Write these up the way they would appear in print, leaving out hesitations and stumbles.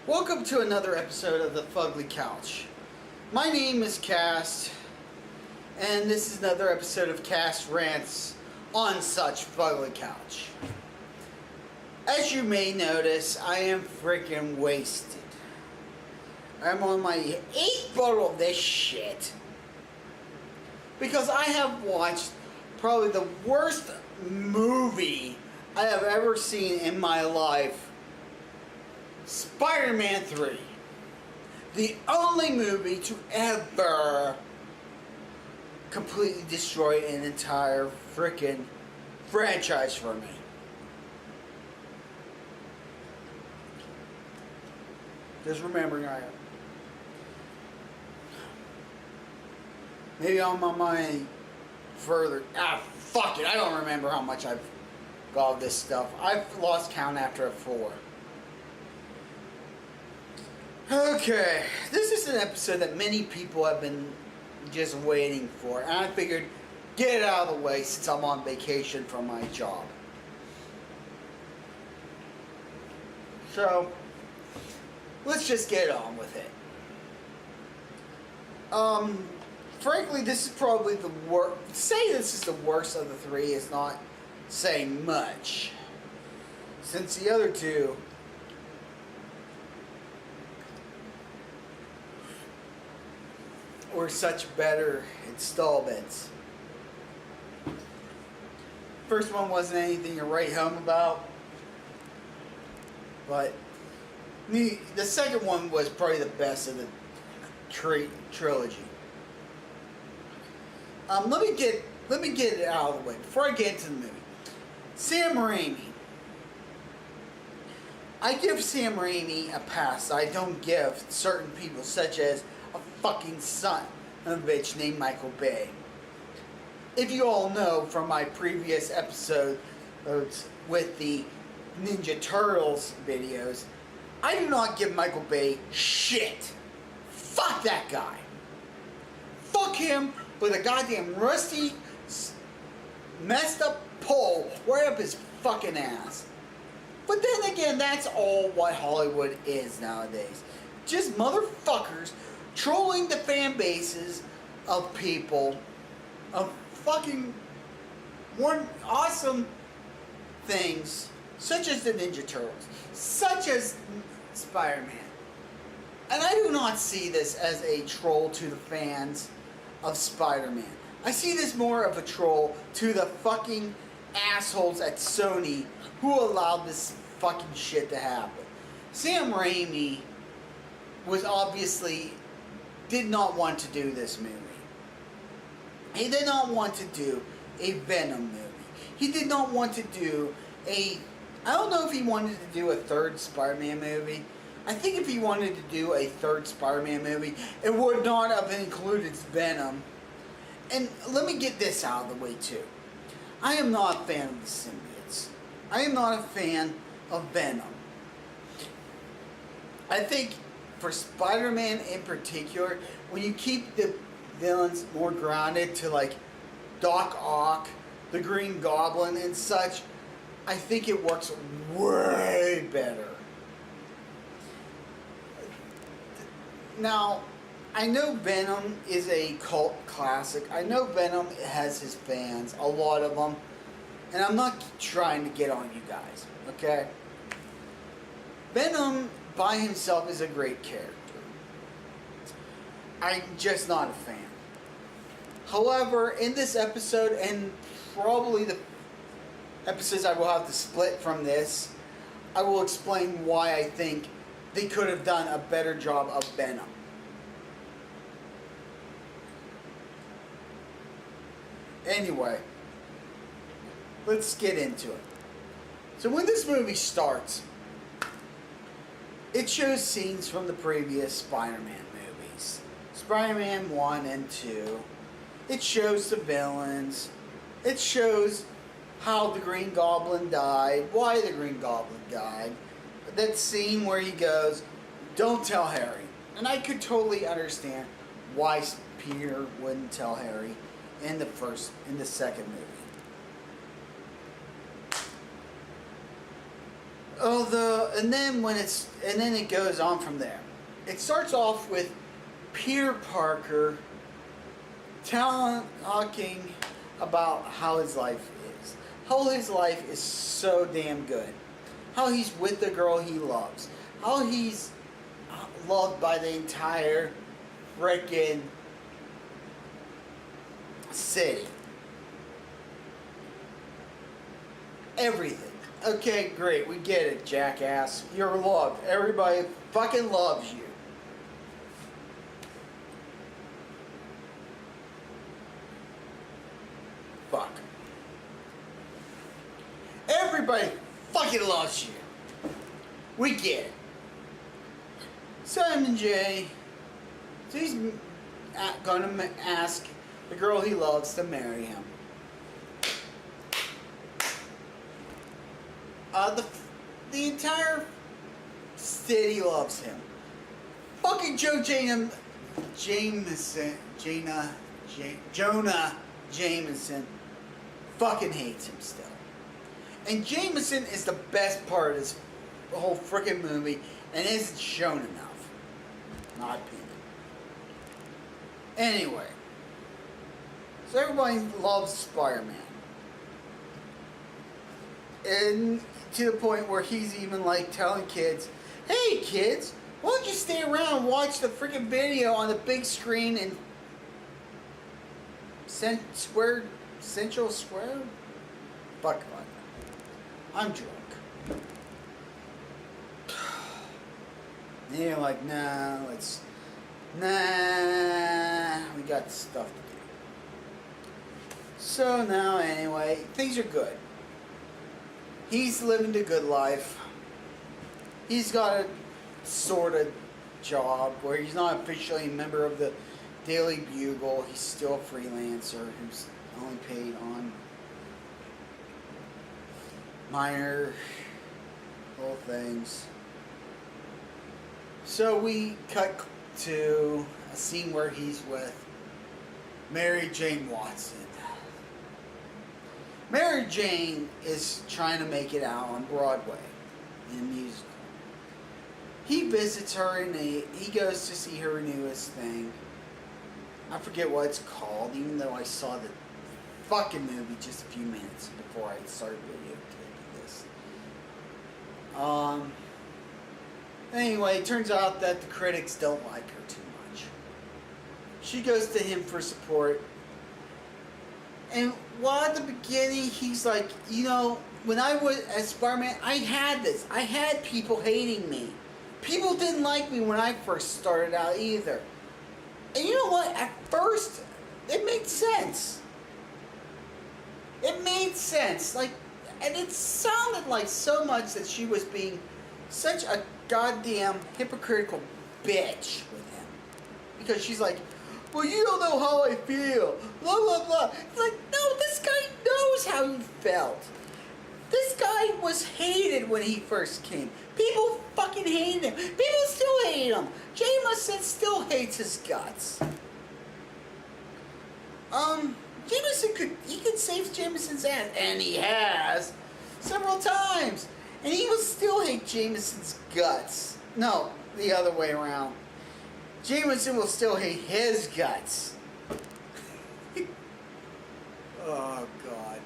Welcome to another episode of the Fugly Couch. My name is Cast, and this is another episode of Cast Rants on Such Fugly Couch. As you may notice, I am freaking wasted. I'm on my 8th bottle of this shit because I have watched probably the worst movie I have ever seen in my life. Spider-Man 3. The only movie to ever completely destroy an entire freaking franchise for me. Just remembering I am. Maybe I'm on my further. Fuck it. I don't remember how much I've got of this stuff. I've lost count after a 4. Okay, this is an episode that many people have been just waiting for, and I figured get it out of the way since I'm on vacation from my job. So, let's just get on with it. Frankly, this is probably the worst. Say this is the worst of the 3 is not saying much, since the other 2 were such better installments. First one wasn't anything to write home about, but the second one was probably the best of the trilogy. Let me get it out of the way before I get into the movie. Sam Raimi. I give Sam Raimi a pass I don't give certain people, such as a fucking son of a bitch named Michael Bay. If you all know from my previous episodes with the Ninja Turtles videos, I do not give Michael Bay shit. Fuck that guy. Fuck him with a goddamn rusty, messed up pole right up his fucking ass. But then again, that's all what Hollywood is nowadays. Just motherfuckers trolling the fan bases of people of fucking one awesome things such as the Ninja Turtles, such as Spider-Man. And I do not see this as a troll to the fans of Spider-Man. I see this more of a troll to the fucking assholes at Sony who allowed this fucking shit to happen. Sam Raimi was obviously did not want to do this movie. He did not want to do a Venom movie. He did not want to do I don't know if he wanted to do a third Spider-Man movie. I think if he wanted to do a third Spider-Man movie, it would not have included Venom. And let me get this out of the way too. I am not a fan of the symbiotes. I am not a fan of Venom. I think for Spider-Man in particular, when you keep the villains more grounded to like Doc Ock, the Green Goblin and such, I think it works way better. Now, I know Venom is a cult classic. I know Venom has his fans, a lot of them. And I'm not trying to get on you guys, okay? Venom by himself is a great character. I'm just not a fan. However, in this episode, and probably the episodes I will have to split from this, I will explain why I think they could have done a better job of Venom. Anyway, let's get into it. So when this movie starts, it shows scenes from the previous Spider-Man movies. Spider-Man 1 and 2. It shows the villains. It shows how the Green Goblin died, why the Green Goblin died. That scene where he goes, "Don't tell Harry." And I could totally understand why Peter wouldn't tell Harry in the second movie. and then it goes on from there. It starts off with Peter Parker talking about how his life is. How his life is so damn good. How he's with the girl he loves. How he's loved by the entire freaking city. Everything. Okay, great. We get it, jackass. You're loved. Everybody fucking loves you. Fuck. Everybody fucking loves you. We get it. Simon J. So he's gonna ask the girl he loves to marry him. The entire city loves him. Fucking Jonah Jameson fucking hates him still. And Jameson is the best part of this whole freaking movie and isn't shown enough. My opinion. Anyway. So everybody loves Spider-Man. And to the point where he's even like telling kids, hey kids, why don't you stay around and watch the freaking video on the big screen in Central Square? Fuck it. I'm drunk. And you're like, nah, we got stuff to do. So now anyway, things are good. He's living the good life. He's got a sort of job where he's not officially a member of the Daily Bugle. He's still a freelancer who's only paid on minor little things. So we cut to a scene where he's with Mary Jane Watson. Mary Jane is trying to make it out on Broadway in a musical. He visits her and he goes to see her newest thing. I forget what it's called, even though I saw the fucking movie just a few minutes before I started videotaping this. Anyway, it turns out that the critics don't like her too much. She goes to him for support. And while at the beginning, he's like, you know, when I was as Spider-Man, I had this. I had people hating me. People didn't like me when I first started out either. And you know what? At first, it made sense. It made sense. Like, and it sounded like so much that she was being such a goddamn hypocritical bitch with him. Because she's like, well, you don't know how I feel. Blah, blah, blah. It's like, no, this guy knows how he felt. This guy was hated when he first came. People fucking hated him. People still hate him. Jameson still hates his guts. Jameson could save Jameson's ass, and he has several times. And he will still hate Jameson's guts. No, the other way around. Jameson will still hate his guts. Oh, God.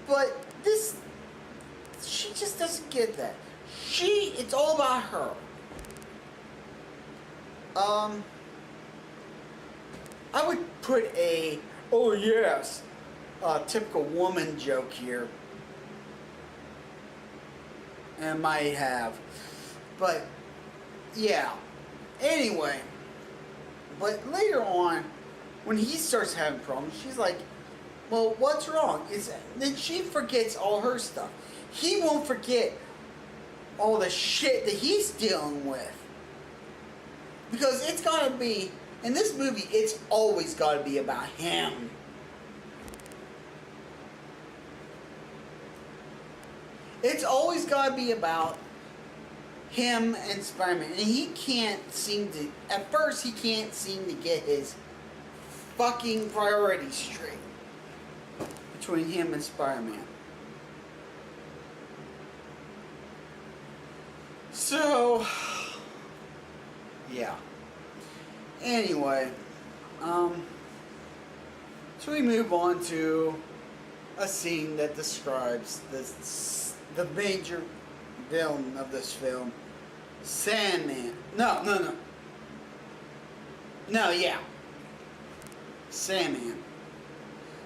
But this, she just doesn't get that. It's all about her. I would put a, oh yes, typical woman joke here. And I might have. But, yeah. Anyway. But later on, when he starts having problems, she's like, well, what's wrong? Then she forgets all her stuff. He won't forget all the shit that he's dealing with. Because it's got to be, in this movie, it's always got to be about him. It's always got to be about him and Spider-Man. And he can't seem to, at first he can't seem to get his fucking priorities straight between him and Spider-Man. So, yeah. Anyway, so we move on to a scene that describes the major villain of this film, Sandman. No, yeah. Sandman.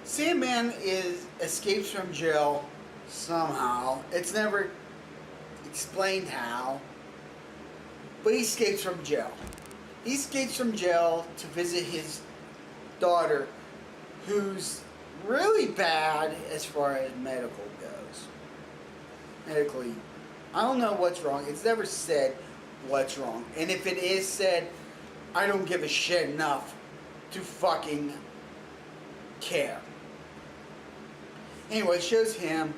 Sandman escapes from jail somehow. It's never explained how, but he escapes from jail. He escapes from jail to visit his daughter, who's really bad as far as medical goes. Medically, I don't know what's wrong. It's never said what's wrong. And if it is said, I don't give a shit enough to fucking care. Anyway, it shows him.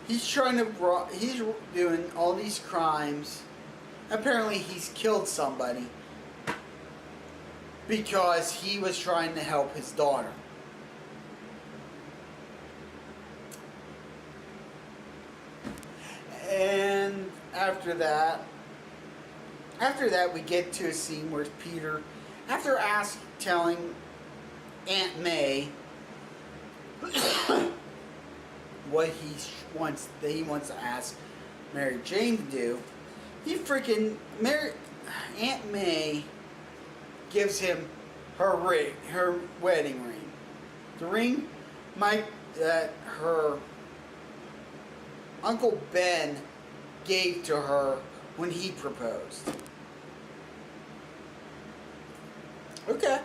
He's he's doing all these crimes. Apparently he's killed somebody because he was trying to help his daughter. And after that we get to a scene where Peter, after telling Aunt May what he wants to ask Mary Jane to do, Aunt May gives him her wedding ring. The ring that her Uncle Ben gave to her when he proposed. Okay.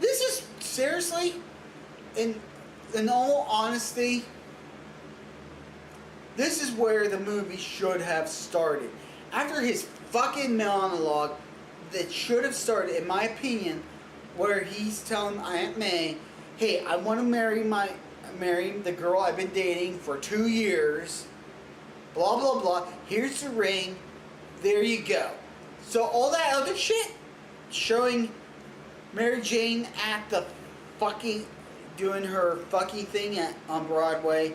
This is seriously, in all honesty, this is where the movie should have started. After his fucking monologue, that should have started, in my opinion, where he's telling Aunt May, hey, I want to marry the girl I've been dating for 2 years, blah, blah, blah. Here's the ring. There you go. So all that other shit, showing Mary Jane at the fucking, doing her fucking thing on Broadway,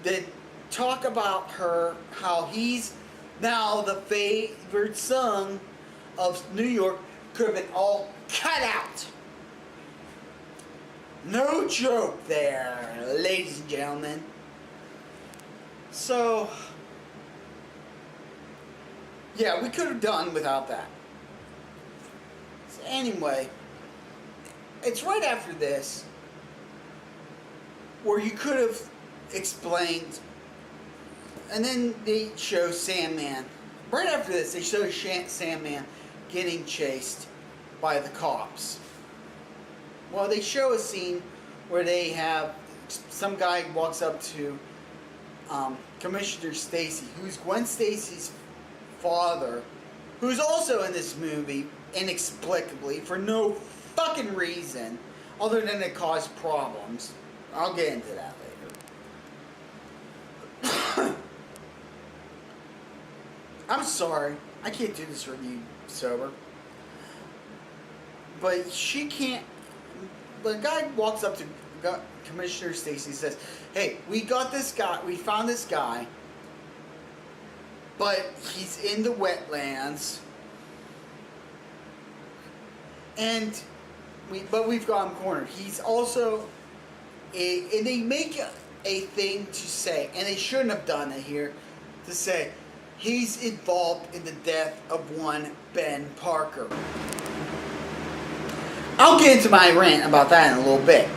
that talk about her, how he's now the favored son of New York, could have been all cut out. No joke there, ladies and gentlemen. So, yeah, we could have done without that. So anyway, it's right after this where you could have explained, and then they show Sandman. Right after this, they show Sandman getting chased by the cops. Well, they show a scene where they have some guy walks up to Commissioner Stacy, who's Gwen Stacy's father, who's also in this movie inexplicably for no fucking reason other than it caused problems. I'll get into that later. I'm sorry, I can't do this review sober. But she can't. The guy walks up to Commissioner Stacy and says, hey, we got this guy, we found this guy, but he's in the wetlands, and we've got him cornered. He's also and they make a thing to say, and they shouldn't have done it here, to say he's involved in the death of one Ben Parker. I'll get into my rant about that in a little bit.